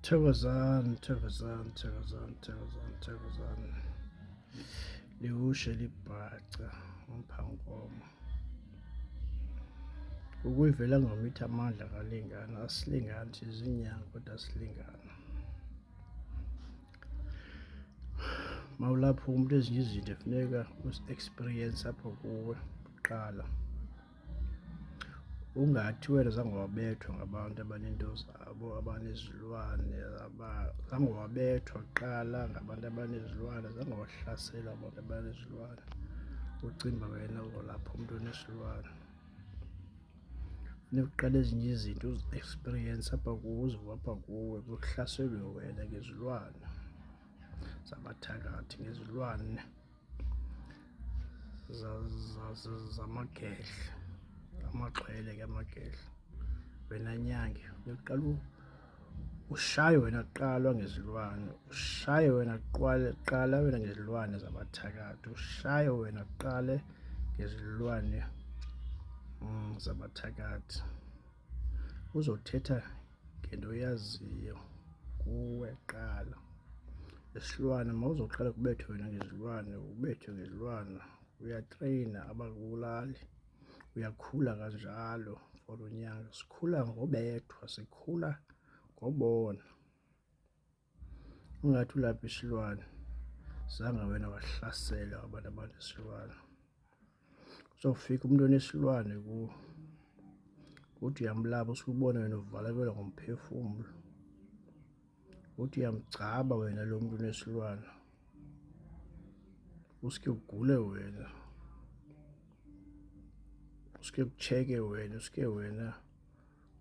Thokozani, thokozani, thokozani, thokozani, thokozani. Liwushe libhaca umphangomo. Ukuyivela ngomitha amandla kalingana, asilingani sizinyanga kodwa asilingani. Mawulapho umuntu ezinye izinto kufuneka uzi-experience apho kuwe kuqala. Ungathi wena zange wabethwa ngabantu abanento zabo, abanezilwane, zange wabethwa kuqala ngabantu abanezilwane, zange wahlasela abantu abanezilwane. Ucimba wena uzolapha umuntu onesilwane. Funeka uqala ezinye izinto uzi-experience apha kuwe, uzive apha kuwe kuhlaselwe wena ngezilwane zamathakathi, ngezilwane zamagedle, amaxhwele ke amagedle. Wena nyange uqala ushaye wena kuqala ngezilwane, ushaye wena kuqala wena ngezilwane zamathakathi, ushaye wena kuqale ngezilwane zamathakathi. Uzothetha ngento oyaziyo kuwe qala. Isilwane mawuzoqala kubethwe wena ngezilwane, ubethwe ngezilwane, uyatreyina abakubulali, uyakhula kanjalo for unyanga. Sikhula ngobethwa, sikhula ngobona. Ungathi ulapha isilwane zange wena wahlasela abantu abanesilwane. Uzofika umuntu onesilwane kuwo uthi uyamlapha usuke ubone wena uvalekelwa ngumphefumlo, uthi uyamgcaba wena lo muntu unesilwane usuke ugule wena, usuke kutsheke wena, usuke wena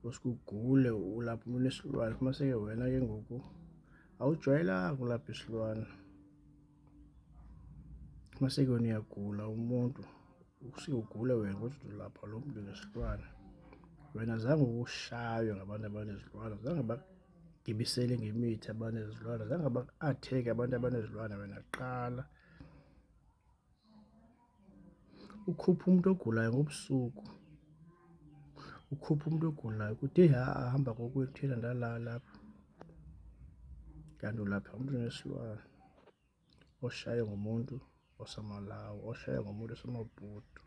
usuke ugule ulapha umuntu onesilwane. Fumaniseke wena ke ngoku awujwayelanga ulapha isilwane. Fumaniseke wena uyagula umuntu usuke ugule wena kodwa ulapha lo muntu onesilwane. Wena zange ushaywe ngabantu abanezilwane, zange bakugibisele ngemithi abanezilwane, zange baku-atheke abantu abanezilwane. Wena qala ukhuphe umuntu ogulayo ngobusuku, ukhuphe umuntu ogulayo kude hamba kokwethu thina ndalala lapha, kanti ulapha umuntu onesilwane oshaye ngumuntu osamalawu, oshaye ngumuntu osamabhudu.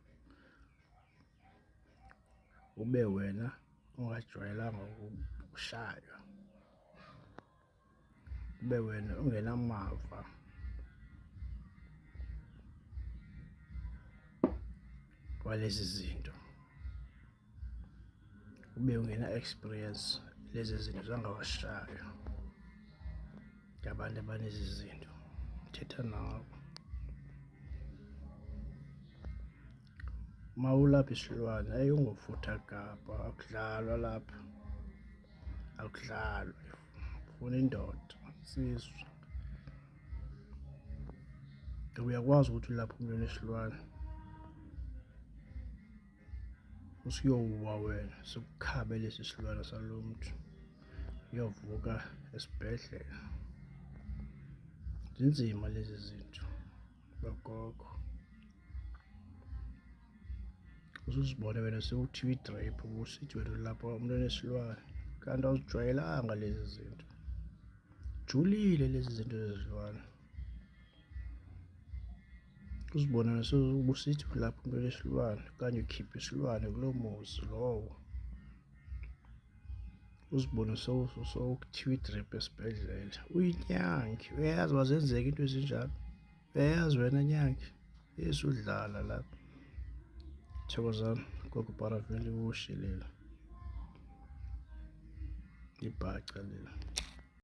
Ube wena ungajwayelanga ukushaywa, ube wena ungenamava walezi zinto, ube ungena-experience lezi zinto, zange washaywa ngabantu abanezi zinto. Thetha nawe. Mawulapha isilwane ayingofutha kapa, akudlalwa lapha, akudlalwa. Ufuna indoda, sizwe. Uyakwazi ukuthi ulapha umuntu onesilwane usuyowa wena, sikukhabe lesi silwane salo mntu, uyovuka esibhedlela. Zinzima lezi zinto bogogo. Uzuzibone wena sewuthiwa i-drape, ubusithi wena ulapha umuntu onesilwane kanti awuzijwayelanga lezi zinto. Julile lezi zinto zezilwane. Uzibone wena ubusithi ulapha umuntu onesilwane okanye ukhiphe isilwane kulo muzi lowo. Uzibone sowukuthiwa i-drape esibhedlela. Uyinyangi, uyayazi wazenzeka into ezinjalo, uyayazi wena nyangi, ezudlala lapha. Thokozani, gogo Paraville, liwushe lela, libhaca lela.